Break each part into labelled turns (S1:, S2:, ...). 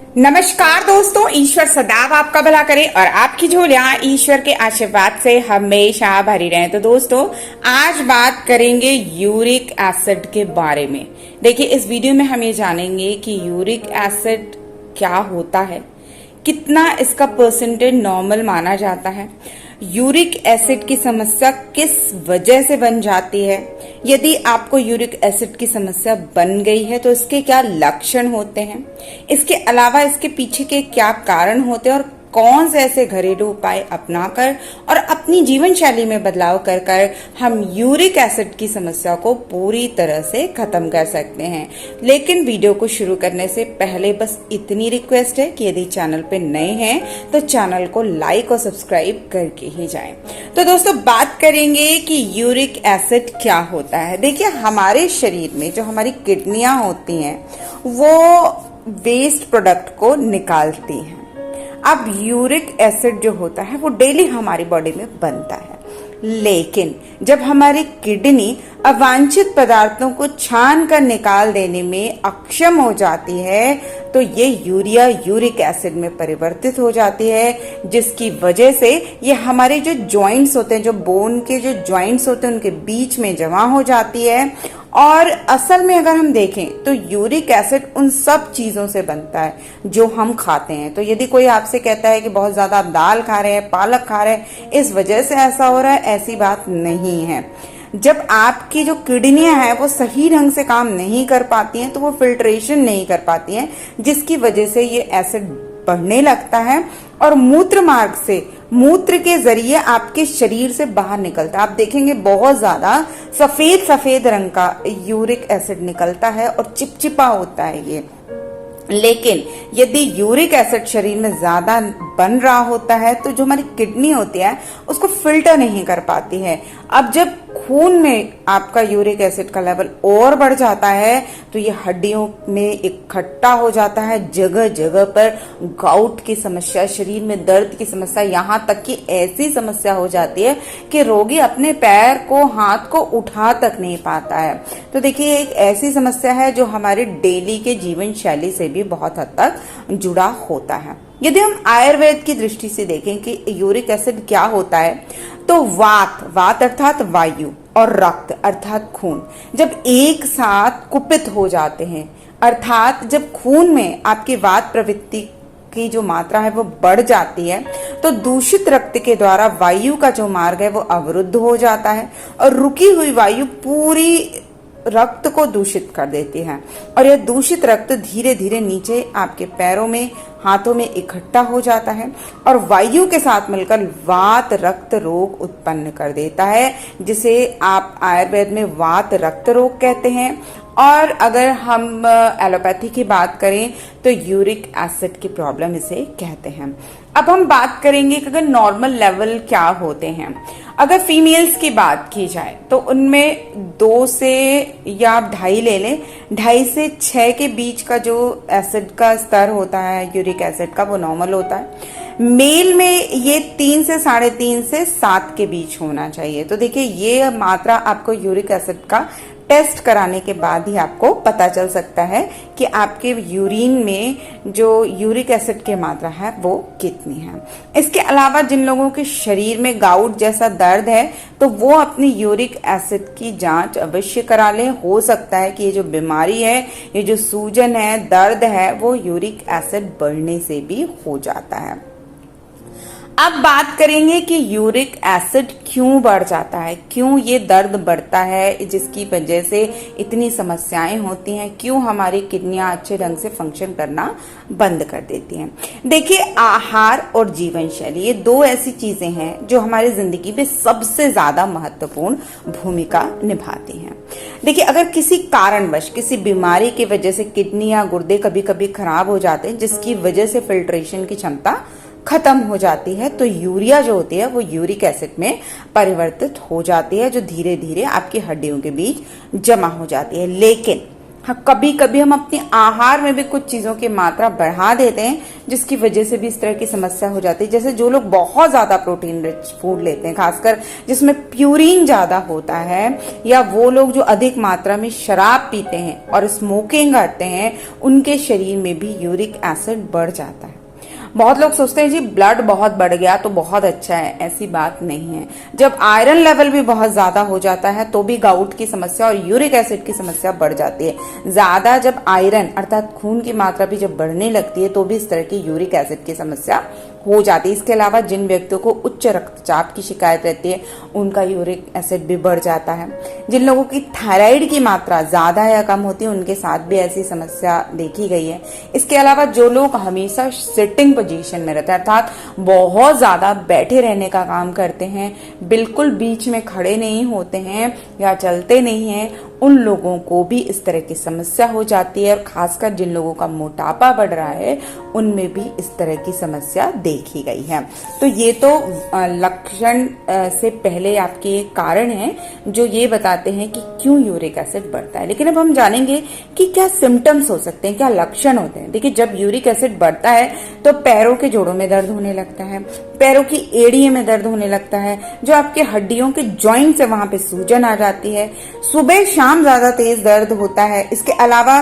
S1: नमस्कार दोस्तों, ईश्वर सदैव आपका भला करे और आपकी झोलियां ईश्वर के आशीर्वाद से हमेशा भरी रहें। तो दोस्तों, आज बात करेंगे यूरिक एसिड के बारे में। देखिए, इस वीडियो में हम ये जानेंगे कि यूरिक एसिड क्या होता है, कितना इसका परसेंटेज नॉर्मल माना जाता है, यूरिक एसिड की समस्या किस वजह से बन जाती है, यदि आपको यूरिक एसिड की समस्या बन गई है तो इसके क्या लक्षण होते हैं, इसके अलावा इसके पीछे के क्या कारण होते हैं और कौन से ऐसे घरेलू उपाय अपनाकर और अपनी जीवन शैली में बदलाव कर कर हम यूरिक एसिड की समस्या को पूरी तरह से खत्म कर सकते हैं। लेकिन वीडियो को शुरू करने से पहले बस इतनी रिक्वेस्ट है कि यदि चैनल पे नए हैं तो चैनल को लाइक और सब्सक्राइब करके ही जाएं। तो दोस्तों, बात करेंगे कि यूरिक एसिड क्या होता है। देखिए, हमारे शरीर में जो हमारी किडनियां होती हैं वो वेस्ट प्रोडक्ट को निकालती हैं। अब यूरिक एसिड जो होता है वो डेली हमारी बॉडी में बनता है, लेकिन जब हमारी किडनी अवांछित पदार्थों को छान कर निकाल देने में अक्षम हो जाती है तो ये यूरिया यूरिक एसिड में परिवर्तित हो जाती है, जिसकी वजह से ये हमारे जो जॉइंट्स होते हैं, जो बोन के जो जॉइंट्स होते हैं, उनके बीच में जमा हो जाती है। और असल में अगर हम देखें तो यूरिक एसिड उन सब चीजों से बनता है जो हम खाते हैं। तो यदि कोई आपसे कहता है कि बहुत ज्यादा आप दाल खा रहे हैं, पालक खा रहे हैं, इस वजह से ऐसा हो रहा है, ऐसी बात नहीं है। जब आपकी जो किडनियां हैं वो सही ढंग से काम नहीं कर पाती हैं तो वो फिल्ट्रेशन नहीं कर पाती हैं, जिसकी वजह से ये एसिड बढ़ने लगता है और मूत्र मार्ग से, मूत्र के जरिए आपके शरीर से बाहर निकलता है। आप देखेंगे बहुत ज्यादा सफेद सफेद रंग का यूरिक एसिड निकलता है और चिपचिपा होता है ये। लेकिन यदि यूरिक एसिड शरीर में ज्यादा बन रहा होता है तो जो हमारी किडनी होती है उसको फिल्टर नहीं कर पाती है। अब जब खून में आपका यूरिक एसिड का लेवल और बढ़ जाता है तो ये हड्डियों में इकट्ठा हो जाता है, जगह जगह पर गाउट की समस्या, शरीर में दर्द की समस्या, यहाँ तक कि ऐसी समस्या हो जाती है कि रोगी अपने पैर को, हाथ को उठा तक नहीं पाता है। तो देखिए, एक ऐसी समस्या है जो हमारे डेली के जीवन शैली से भी बहुत हद तक जुड़ा होता है। यदि हम आयुर्वेद की दृष्टि से देखें कि यूरिक एसिड क्या होता है तो वात अर्थात वायु और रक्त अर्थात खून जब एक साथ कुपित हो जाते हैं, अर्थात जब खून में आपकी वात प्रवृत्ति की जो मात्रा है वो बढ़ जाती है तो दूषित रक्त के द्वारा वायु का जो मार्ग है वो अवरुद्ध हो जाता है और रुकी हुई वायु पूरी रक्त को दूषित कर देती है और यह दूषित रक्त धीरे धीरे नीचे आपके पैरों में, हाथों में इकट्ठा हो जाता है और वायु के साथ मिलकर वात रक्त रोग उत्पन्न कर देता है, जिसे आप आयुर्वेद में वात रक्त रोग कहते हैं। और अगर हम एलोपैथी की बात करें तो यूरिक एसिड की प्रॉब्लम इसे कहते हैं। अब हम बात करेंगे कि अगर नॉर्मल लेवल क्या होते हैं। अगर फीमेल्स की बात की जाए तो उनमें 2 से या आप 2.5 ले लें, 2.5 से 6 के बीच का जो एसिड का स्तर होता है यूरिक एसिड का वो नॉर्मल होता है। मेल में ये 3 से 3.5 से 7 के बीच होना चाहिए। तो देखिए, ये मात्रा आपको यूरिक एसिड का टेस्ट कराने के बाद ही आपको पता चल सकता है कि आपके यूरिन में जो यूरिक एसिड की मात्रा है वो कितनी है। इसके अलावा जिन लोगों के शरीर में गाउट जैसा दर्द है तो वो अपनी यूरिक एसिड की जांच अवश्य करा लें। हो सकता है कि ये जो बीमारी है, ये जो सूजन है, दर्द है, वो यूरिक एसिड बढ़ने से भी हो जाता है। अब बात करेंगे कि यूरिक एसिड क्यों बढ़ जाता है, क्यों ये दर्द बढ़ता है, जिसकी वजह से इतनी समस्याएं होती हैं, क्यों हमारी किडनियां अच्छे ढंग से फंक्शन करना बंद कर देती हैं। देखिए, आहार और जीवन शैली ये 2 ऐसी चीजें हैं जो हमारी जिंदगी में सबसे ज्यादा महत्वपूर्ण भूमिका निभाती हैं। देखिए, अगर किसी कारणवश, किसी बीमारी की वजह से किडनी या गुर्दे कभी कभी खराब हो जाते हैं, जिसकी वजह से फिल्ट्रेशन की क्षमता खत्म हो जाती है तो यूरिया जो होती है वो यूरिक एसिड में परिवर्तित हो जाती है, जो धीरे धीरे आपकी हड्डियों के बीच जमा हो जाती है। लेकिन हाँ, कभी कभी हम अपने आहार में भी कुछ चीजों की मात्रा बढ़ा देते हैं, जिसकी वजह से भी इस तरह की समस्या हो जाती है। जैसे जो लोग बहुत ज्यादा प्रोटीन रिच फूड लेते हैं, खासकर जिसमें प्यूरिन ज्यादा होता है, या वो लोग जो अधिक मात्रा में शराब पीते हैं और स्मोकिंग करते हैं, उनके शरीर में भी यूरिक एसिड बढ़ जाता है। बहुत लोग सोचते हैं जी ब्लड बहुत बढ़ गया तो बहुत अच्छा है, ऐसी बात नहीं है। जब आयरन लेवल भी बहुत ज्यादा हो जाता है तो भी गाउट की समस्या और यूरिक एसिड की समस्या बढ़ जाती है। ज्यादा जब आयरन अर्थात खून की मात्रा भी जब बढ़ने लगती है तो भी इस तरह की यूरिक एसिड की समस्या हो जाती है। इसके अलावा जिन व्यक्तियों को उच्च रक्तचाप की शिकायत रहती है, उनका यूरिक एसिड भी बढ़ जाता है। जिन लोगों की थायराइड की मात्रा ज्यादा या कम होती है, उनके साथ भी ऐसी समस्या देखी गई है। इसके अलावा जो लोग हमेशा सिटिंग पोजीशन में रहते हैं, अर्थात बहुत ज्यादा बैठे रहने का काम करते हैं, बिल्कुल बीच में खड़े नहीं होते हैं या चलते नहीं हैं, उन लोगों को भी इस तरह की समस्या हो जाती है। और खासकर जिन लोगों का मोटापा बढ़ रहा है, उनमें भी इस तरह की समस्या देखी गई है। तो ये तो लक्षण से पहले आपके कारण हैं जो ये बताते हैं कि क्यों यूरिक एसिड बढ़ता है। लेकिन अब हम जानेंगे कि क्या सिम्टम्स हो सकते हैं, क्या लक्षण होते हैं। देखिए, जब यूरिक एसिड बढ़ता है तो पैरों के जोड़ों में दर्द होने लगता है, पैरों की एड़ियों में दर्द होने लगता है, जो आपके हड्डियों के जॉइंट्स है वहां पे सूजन आ जाती है, सुबह शाम ज्यादा तेज दर्द होता है। इसके अलावा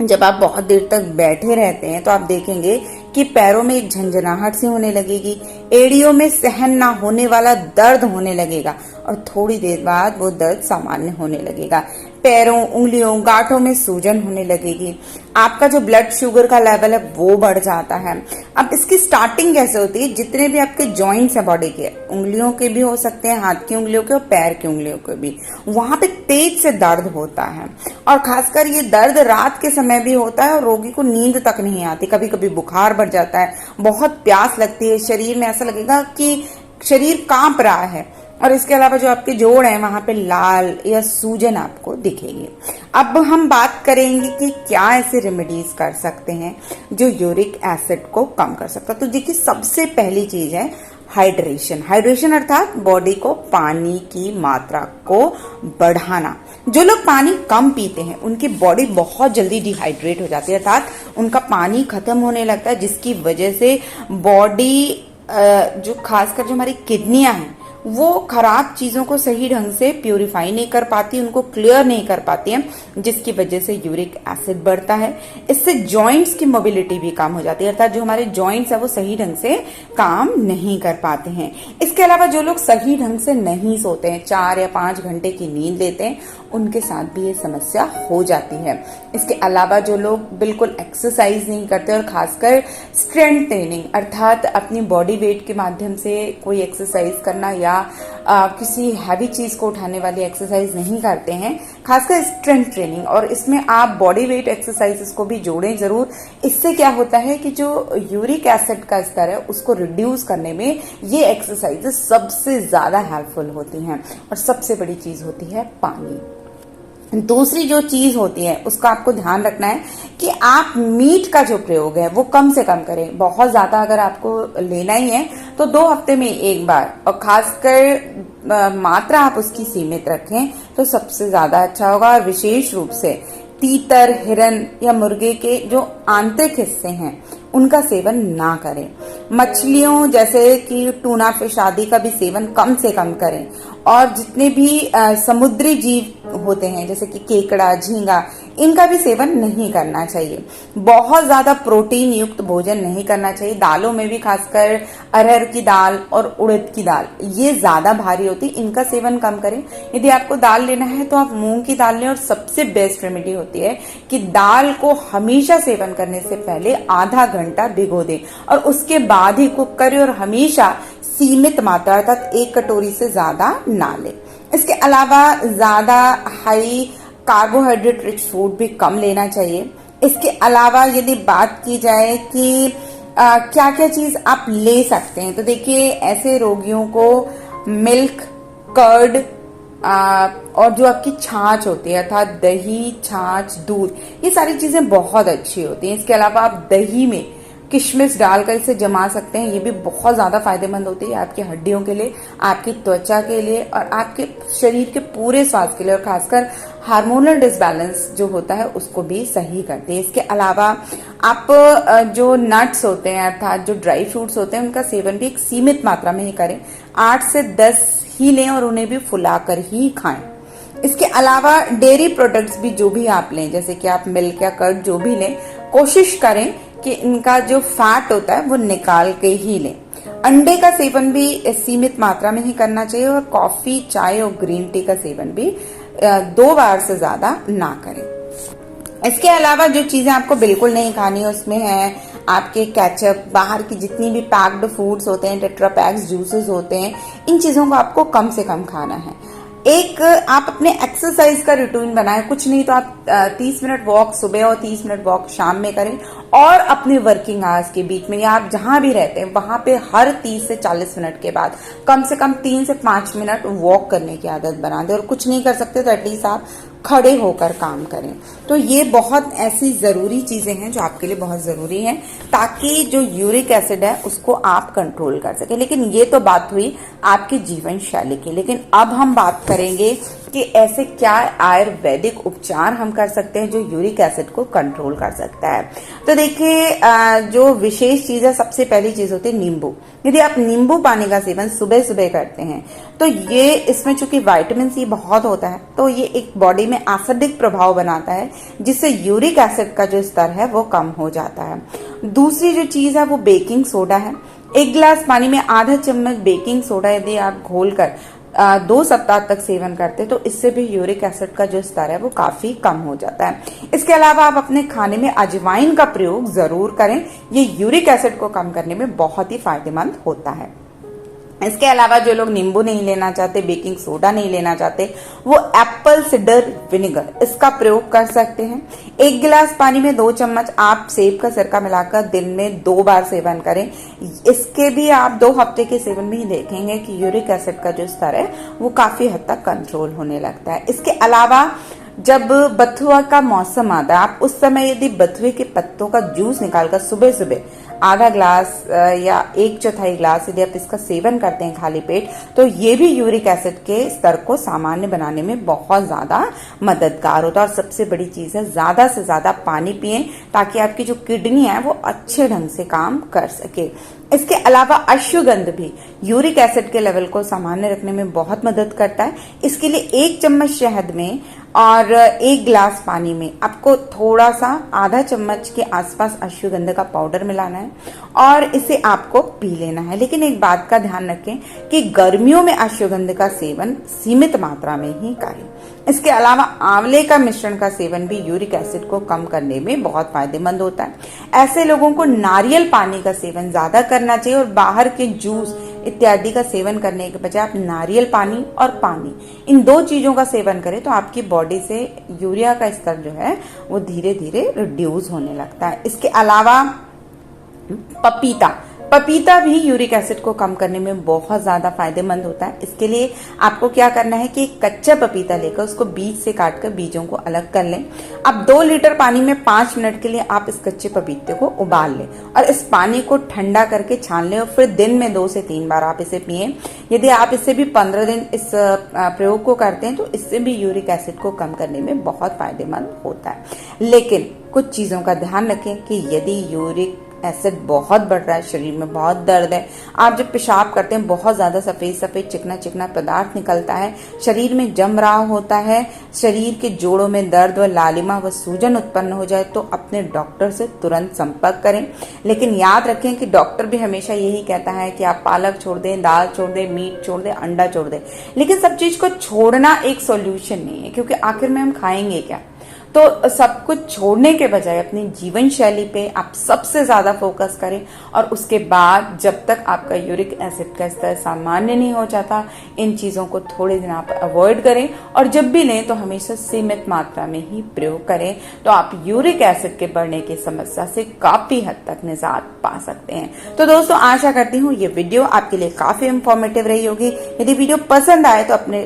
S1: जब आप बहुत देर तक बैठे रहते हैं तो आप देखेंगे कि पैरों में एक झंझनाहट सी होने लगेगी, एड़ियों में सहन ना होने वाला दर्द होने लगेगा और थोड़ी देर बाद वो दर्द सामान्य होने लगेगा। पैरों, उंगलियों, गांठों में सूजन होने लगेगी। आपका जो ब्लड शुगर का लेवल है वो बढ़ जाता है। अब इसकी स्टार्टिंग कैसे होती है, जितने भी आपके जॉइंट्स है बॉडी के, उंगलियों के भी हो सकते हैं, हाथ की उंगलियों के और पैर की उंगलियों के भी, वहां पे तेज से दर्द होता है। और खासकर ये दर्द रात के समय भी होता है और रोगी को नींद तक नहीं आती। कभी कभी बुखार बढ़ जाता है, बहुत प्यास लगती है, शरीर में ऐसा लगेगा कि शरीर कांप रहा है। और इसके अलावा जो आपके जोड़ हैं वहां पे लाल या सूजन आपको दिखेगी। अब हम बात करेंगे कि क्या ऐसे रेमेडीज कर सकते हैं जो यूरिक एसिड को कम कर सकता है। तो देखिए, सबसे पहली चीज है हाइड्रेशन। हाइड्रेशन अर्थात बॉडी को पानी की मात्रा को बढ़ाना। जो लोग पानी कम पीते हैं उनकी बॉडी बहुत जल्दी डिहाइड्रेट हो जाती है, अर्थात उनका पानी खत्म होने लगता है, जिसकी वजह से बॉडी जो खासकर जो हमारी किडनियां हैं वो खराब चीजों को सही ढंग से प्यूरिफाई नहीं कर पाती, उनको क्लियर नहीं कर पाती है, जिसकी वजह से यूरिक एसिड बढ़ता है। इससे जॉइंट्स की मोबिलिटी भी कम हो जाती है, अर्थात जो हमारे जॉइंट्स है वो सही ढंग से काम नहीं कर पाते हैं। इसके अलावा जो लोग सही ढंग से नहीं सोते हैं, 4 या 5 घंटे की नींद लेते हैं, उनके साथ भी ये समस्या हो जाती है। इसके अलावा जो लोग बिल्कुल एक्सरसाइज नहीं करते और खासकर स्ट्रेंथ ट्रेनिंग अर्थात अपनी बॉडी वेट के माध्यम से कोई एक्सरसाइज करना या किसी हैवी चीज को उठाने वाली एक्सरसाइज नहीं करते हैं, खासकर स्ट्रेंथ ट्रेनिंग, और इसमें आप बॉडी वेट एक्सरसाइजेस को भी जोड़ें जरूर। इससे क्या होता है कि जो यूरिक एसिड का स्तर है उसको रिड्यूस करने में ये एक्सरसाइजेस सबसे ज्यादा हेल्पफुल होती हैं। और सबसे बड़ी चीज होती है पानी। दूसरी जो चीज होती है उसका आपको ध्यान रखना है कि आप मीट का जो प्रयोग है वो कम से कम करें। बहुत ज्यादा अगर आपको लेना ही है तो 2 हफ्ते में एक बार, और खासकर मात्रा आप उसकी सीमित रखें तो सबसे ज्यादा अच्छा होगा। और विशेष रूप से तीतर, हिरन या मुर्गे के जो आंतरिक हिस्से हैं उनका सेवन ना करें। मछलियों जैसे कि टूना फिश आदि का भी सेवन कम से कम करें। और जितने भी समुद्री जीव होते हैं जैसे कि केकड़ा, झींगा, इनका भी सेवन नहीं करना चाहिए। बहुत ज्यादा प्रोटीन युक्त भोजन नहीं करना चाहिए। दालों में भी खासकर अरहर की दाल और उड़द की दाल ये ज्यादा भारी होती, इनका सेवन कम करें। यदि आपको दाल लेना है तो आप मूंग की दाल लें। और सबसे बेस्ट रेमेडी होती है कि दाल को हमेशा सेवन करने से पहले आधा घंटा भिगो दें और उसके बाद ही कुक करें, और हमेशा सीमित मात्रा अर्थात 1 कटोरी से ज्यादा ना लें। इसके अलावा ज्यादा हाई कार्बोहाइड्रेट रिच फूड भी कम लेना चाहिए। इसके अलावा यदि बात की जाए कि क्या क्या चीज आप ले सकते हैं, तो देखिए ऐसे रोगियों को मिल्क, कर्ड और जो आपकी छाछ होती है अर्थात दही, छाछ, दूध, ये सारी चीजें बहुत अच्छी होती हैं। इसके अलावा आप दही में किशमिश डालकर इसे जमा सकते हैं। ये भी बहुत ज्यादा फायदेमंद होती है आपकी हड्डियों के लिए, आपकी त्वचा के लिए और आपके शरीर के पूरे स्वास्थ्य के लिए, और खासकर हार्मोनल डिसबैलेंस जो होता है उसको भी सही करती है। इसके अलावा आप जो नट्स होते हैं अर्थात जो ड्राई फ्रूट्स होते हैं उनका सेवन भी एक सीमित मात्रा में ही करें। 8 से 10 ही लें और उन्हें भी फुलाकर ही खाएं। इसके अलावा डेयरी प्रोडक्ट्स भी जो भी आप लें, जैसे कि आप मिल्क या कर्ड जो भी लें, कोशिश करें कि इनका जो फैट होता है वो निकाल के ही लें। अंडे का सेवन भी सीमित मात्रा में ही करना चाहिए और कॉफी, चाय और ग्रीन टी का सेवन भी 2 बार से ज्यादा ना करें। इसके अलावा जो चीजें आपको बिल्कुल नहीं खानी है उसमें है आपके केचप, बाहर की जितनी भी पैक्ड फूड्स होते हैं, टेट्रा पैक्स जूसेस होते हैं, इन चीजों को आपको कम से कम खाना है। एक आप अपने एक्सरसाइज का रूटीन बनाएं, कुछ नहीं तो आप 30 मिनट वॉक सुबह और 30 मिनट वॉक शाम में करें, और अपने वर्किंग आवर्स के बीच में या आप जहां भी रहते हैं वहां पे हर 30 से 40 मिनट के बाद कम से कम 3 से 5 मिनट वॉक करने की आदत बना दें। और कुछ नहीं कर सकते तो एटलीस्ट आप खड़े होकर काम करें। तो ये बहुत ऐसी जरूरी चीजें हैं जो आपके लिए बहुत जरूरी हैं ताकि जो यूरिक एसिड है उसको आप कंट्रोल कर सके। लेकिन ये तो बात हुई आपकी जीवन शैली की, लेकिन अब हम बात करेंगे कि ऐसे क्या आयुर्वेदिक उपचार हम कर सकते हैं जो यूरिक एसिड को कंट्रोल कर सकता है। तो देखिए, जो विशेष चीज है, सबसे पहली चीज होती है नींबू। यदि आप नींबू पानी का सेवन सुबह सुबह करते हैं तो ये इसमें चूंकि विटामिन सी बहुत होता है तो ये एक बॉडी में एसिडिक प्रभाव बनाता है जिससे यूरिक एसिड का जो स्तर है वो कम हो जाता है। दूसरी जो चीज है वो बेकिंग सोडा है। 1 गिलास पानी में आधा चम्मच बेकिंग सोडा यदि आप घोलकर 2 सप्ताह तक सेवन करते तो इससे भी यूरिक एसिड का जो स्तर है वो काफी कम हो जाता है। इसके अलावा आप अपने खाने में अजवाइन का प्रयोग जरूर करें, ये यूरिक एसिड को कम करने में बहुत ही फायदेमंद होता है। इसके अलावा जो लोग नींबू नहीं लेना चाहते, बेकिंग सोडा नहीं लेना चाहते, वो एप्पल सिडर विनेगर इसका प्रयोग कर सकते हैं। 1 गिलास पानी में 2 चम्मच आप सेब का सिरका मिलाकर दिन में 2 बार सेवन करें। इसके भी आप 2 हफ्ते के सेवन में ही देखेंगे कि यूरिक एसिड का जो स्तर है वो काफी हद तक कंट्रोल होने लगता है। इसके अलावा जब बथुआ का मौसम आता है, आप उस समय यदि बथुए के पत्तों का जूस निकालकर सुबह सुबह आधा ग्लास या 1/4 ग्लास यदि आप इसका सेवन करते हैं खाली पेट, तो ये भी यूरिक एसिड के स्तर को सामान्य बनाने में बहुत ज्यादा मददगार होता है। और सबसे बड़ी चीज है, ज्यादा से ज्यादा पानी पिएं ताकि आपकी जो किडनी है वो अच्छे ढंग से काम कर सके। इसके अलावा अश्वगंध भी यूरिक एसिड के लेवल को सामान्य रखने में बहुत मदद करता है। इसके लिए 1 चम्मच शहद में और 1 गिलास पानी में आपको थोड़ा सा आधा चम्मच के आसपास अश्वगंध का पाउडर मिलाना है और इसे आपको पी लेना है। लेकिन एक बात का ध्यान रखें कि गर्मियों में अश्वगंध का सेवन सीमित मात्रा में ही करें। इसके अलावा आंवले का मिश्रण का सेवन भी यूरिक एसिड को कम करने में बहुत फायदेमंद होता है। ऐसे लोगों को नारियल पानी का सेवन ज्यादा करना चाहिए और बाहर के जूस इत्यादि का सेवन करने के बजाय आप नारियल पानी और पानी, इन 2 चीजों का सेवन करें तो आपकी बॉडी से यूरिया का स्तर जो है वो धीरे धीरे रिड्यूस होने लगता है। इसके अलावा पपीता भी यूरिक एसिड को कम करने में बहुत ज्यादा फायदेमंद होता है। इसके लिए आपको क्या करना है कि एक कच्चा पपीता लेकर उसको बीज से काटकर बीजों को अलग कर लें। अब 2 लीटर पानी में 5 मिनट के लिए आप इस कच्चे पपीते को उबाल लें और इस पानी को ठंडा करके छान लें और फिर दिन में 2 से 3 बार आप इसे पिएं। यदि आप इससे भी 15 दिन इस प्रयोग को करते हैं तो इससे भी यूरिक एसिड को कम करने में बहुत फायदेमंद होता है। लेकिन कुछ चीजों का ध्यान रखें कि यदि यूरिक एसिड बहुत बढ़ रहा है, शरीर में बहुत दर्द है, आप जब पेशाब करते हैं बहुत ज्यादा सफेद सफेद चिकना चिकना पदार्थ निकलता है, शरीर में जम रहा होता है, शरीर के जोड़ों में दर्द व लालिमा व सूजन उत्पन्न हो जाए तो अपने डॉक्टर से तुरंत संपर्क करें। लेकिन याद रखें कि डॉक्टर भी हमेशा यही कहता है कि आप पालक छोड़ दें, दाल छोड़ दें, मीट छोड़ दें, अंडा छोड़ दें। लेकिन सब चीज को छोड़ना एक सॉल्यूशन नहीं है, क्योंकि आखिर में हम खाएंगे क्या। तो सब कुछ छोड़ने के बजाय अपनी जीवन शैली पे आप सबसे ज्यादा फोकस करें और उसके बाद जब तक आपका यूरिक एसिड का स्तर सामान्य नहीं हो जाता, इन चीजों को थोड़े दिन आप अवॉइड करें और जब भी लें तो हमेशा सीमित मात्रा में ही प्रयोग करें, तो आप यूरिक एसिड के बढ़ने की समस्या से काफी हद तक निजात पा सकते हैं। तो दोस्तों, आशा करती हूँ ये वीडियो आपके लिए काफी इंफॉर्मेटिव रही होगी। यदि वीडियो पसंद आए तो अपने